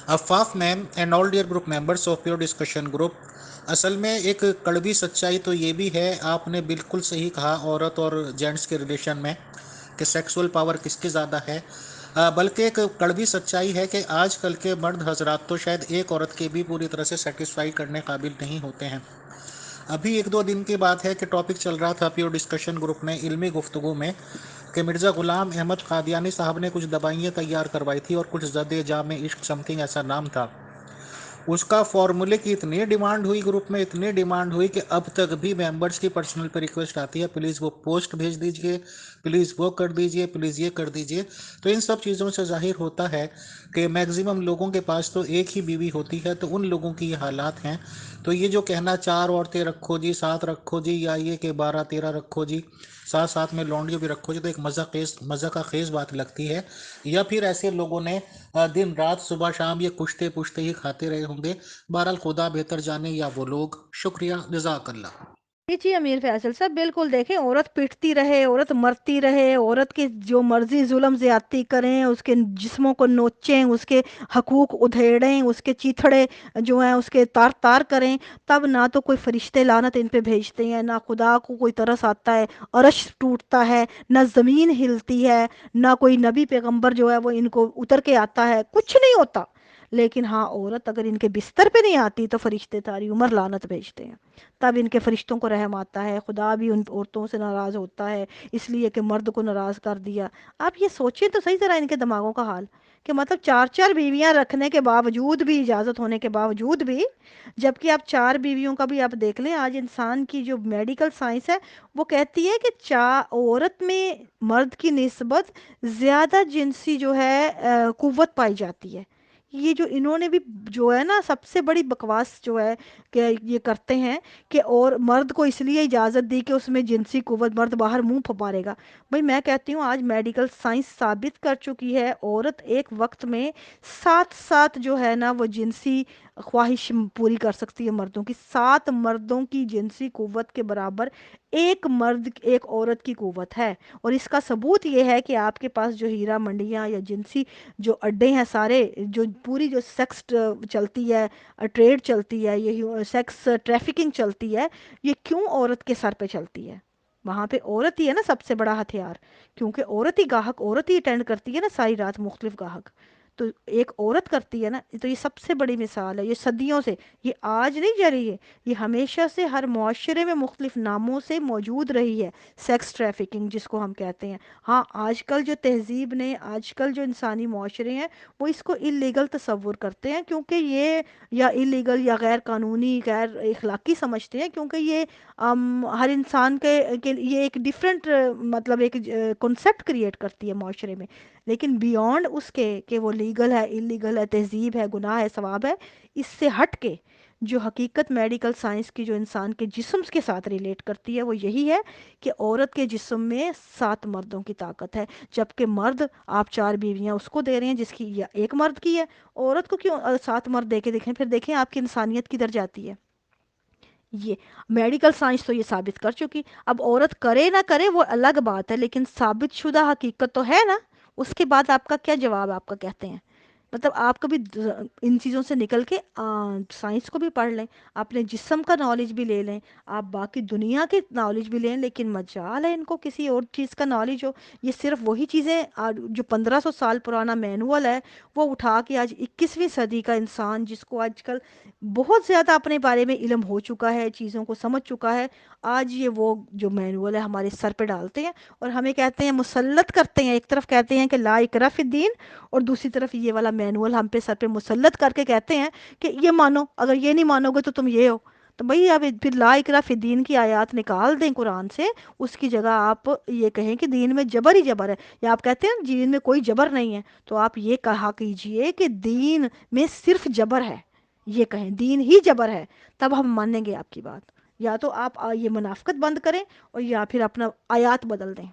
Afaf ma'am and all dear group members of your discussion group, असल में एक कड़वी सच्चाई तो ये भी है, आपने बिल्कुल सही कहा औरत और जेंट्स के रिलेशन में कि सेक्सुअल पावर किसकी ज़्यादा है। बल्कि एक कड़वी सच्चाई है कि आजकल के मर्द हजरात तो शायद एक औरत के भी पूरी तरह से सेटिस्फाई करने काबिल नहीं होते हैं। अभी एक दो दिन की बात है कि टॉपिक चल रहा था प्योर डिस्कशन ग्रुप में इल्मी गुफ्तगू में कि मिर्ज़ा गुलाम अहमद कादियानी साहब ने कुछ दवाइयाँ तैयार करवाई थी और कुछ जद जाम इश्क समथिंग ऐसा नाम था। उसका फॉर्मूले की इतनी डिमांड हुई ग्रुप में, इतनी डिमांड हुई कि अब तक भी मेंबर्स की पर्सनल पे रिक्वेस्ट आती है, प्लीज़ वो पोस्ट भेज दीजिए, प्लीज़ वो कर दीजिए, प्लीज़ ये कर दीजिए। तो इन सब चीज़ों से जाहिर होता है कि मैक्सिमम लोगों के पास तो एक ही बीवी होती है, तो उन लोगों की ये हालात हैं। तो ये जो कहना चार औरतें रखो जी, सात रखो जी, या ये कि 12-13 रखो जी, साथ साथ में लौंडियो भी रखो जी, तो एक मज़ा का खेज बात लगती है। या फिर ऐसे लोगों ने दिन रात सुबह शाम ये कुश्ते पुश्ते ही खाते रहे होंगे। बहरहाल खुदा बेहतर जाने या वो लोग। शुक्रिया, जजाकल्ला। जी, जी, अमीर फैसल साहब बिल्कुल देखें, औरत पिटती रहे, औरत मरती रहे, औरत की जो मर्जी जुल्म ज्यादती करें, उसके जिस्मों को नोचें, उसके हकूक उधेड़ें, उसके चीथड़े जो हैं उसके तार तार करें, तब ना तो कोई फरिश्ते लानत इन पे भेजते हैं, ना खुदा को कोई तरस आता है, अरश टूटता है, ना ज़मीन हिलती है, ना कोई नबी पैगंबर जो है वो इनको उतर के आता है, कुछ नहीं होता। लेकिन हाँ, औरत अगर इनके बिस्तर पे नहीं आती तो फरिश्ते सारी उम्र लानत भेजते हैं। तब इनके फरिश्तों को रहम आता है, खुदा भी उन औरतों से नाराज़ होता है, इसलिए कि मर्द को नाराज़ कर दिया। आप ये सोचें तो सही ज़रा इनके दिमागों का हाल, कि मतलब चार चार बीवियां रखने के बावजूद भी, इजाज़त होने के बावजूद भी, जबकि आप चार बीवियों का भी आप देख लें, आज इंसान की जो मेडिकल साइंस है वो कहती है कि चार औरत में मर्द की निस्बत ज़्यादा जिनसी जो है कुव्वत पाई जाती है। ये जो इन्होंने भी जो है ना सबसे बड़ी बकवास जो है कि ये करते हैं कि और मर्द को इसलिए इजाज़त दी कि उसमें जिनसी कुव्वत, मर्द बाहर मुंह फुपारेगा। भाई मैं कहती हूँ आज मेडिकल साइंस साबित कर चुकी है, औरत एक वक्त में सात सात जो है ना वो जिनसी ख्वाहिश पूरी कर सकती है मर्दों की, सात मर्दों की जिनसी कुव्वत के बराबर एक मर्द एक औरत की कुव्वत है। और इसका सबूत ये है कि आपके पास जो हीरा मंडियाँ या जिनसी जो अड्डे हैं सारे, जो पूरी जो सेक्स चलती है, ट्रेड चलती है, ये सेक्स ट्रैफिकिंग चलती है, ये क्यों औरत के सर पे चलती है? वहां पे औरत ही है ना सबसे बड़ा हथियार, क्योंकि औरत ही गाहक, औरत ही अटेंड करती है ना सारी रात मुख्तलिफ गाहक। तो एक औरत करती है ना, तो ये सबसे बड़ी मिसाल है, ये सदियों से, ये आज नहीं जारी है, ये हमेशा से हर मुआशरे में मुख्तलिफ नामों से मौजूद रही है। सेक्स ट्रैफिकिंग जिसको हम कहते हैं। हाँ, आजकल जो तहजीब ने, आजकल जो इंसानी मुआशरे हैं वो इसको इलीगल तस्वुर करते हैं, क्योंकि ये या इलीगल या गैर कानूनी गैर इखलाकी समझते हैं, क्योंकि ये हर इंसान के ये एक डिफरेंट मतलब एक कॉन्सेप्ट क्रिएट करती है माशरे में। लेकिन बियॉन्ड उसके कि वो लीगल है, इलीगल है, तहजीब है, गुनाह है, सवाब है, इससे हट के जो हकीकत मेडिकल साइंस की जो इंसान के जिस्म के साथ रिलेट करती है वो यही है कि औरत के जिस्म में सात मर्दों की ताकत है। जबकि मर्द, आप चार बीवियां उसको दे रहे हैं जिसकी या एक मर्द की है, औरत को क्यों सात मर्द दे के देखें, फिर देखें आपकी इंसानियत किधर जाती है। ये मेडिकल साइंस तो ये साबित कर चुकी। अब औरत करे ना करे वो अलग बात है, लेकिन साबित शुदा हकीकत तो है ना। उसके बाद आपका क्या जवाब आपका कहते हैं? मतलब आप कभी इन चीज़ों से निकल के साइंस को भी पढ़ लें, अपने जिस्म का नॉलेज भी ले लें, आप बाकी दुनिया की नॉलेज भी लें, लेकिन मजाल है इनको किसी और चीज़ का नॉलेज हो। ये सिर्फ वही चीज़ें जो 1500 साल पुराना मैनुअल है वो उठा के आज 21वीं सदी का इंसान, जिसको आजकल बहुत ज़्यादा अपने बारे में इल्म हो चुका है, चीज़ों को समझ चुका है, आज ये वो जो मैनुअल है हमारे सर पे डालते हैं और हमें कहते हैं, मुसल्लत करते हैं। एक तरफ कहते हैं कि ला इकरा फिद्दीन, और दूसरी तरफ ये वाला मैनुअल हम पे सर पे मुसल्लत करके कहते हैं कि ये मानो, अगर ये नहीं मानोगे तो तुम ये हो। तो भाई अब फिर ला इकरा फिद्दीन की आयत निकाल दें कुरान से, उसकी जगह आप ये कहें कि दीन में जबर ही जबर है, या आप कहते हैं दीन में कोई जबर नहीं है, तो आप ये कहा कीजिए कि दीन में सिर्फ जबर है, ये कहें दीन ही जबर है, तब हम मानेंगे आपकी बात। या तो आप ये मुनाफकत बंद करें और या फिर अपना आयात बदल दें।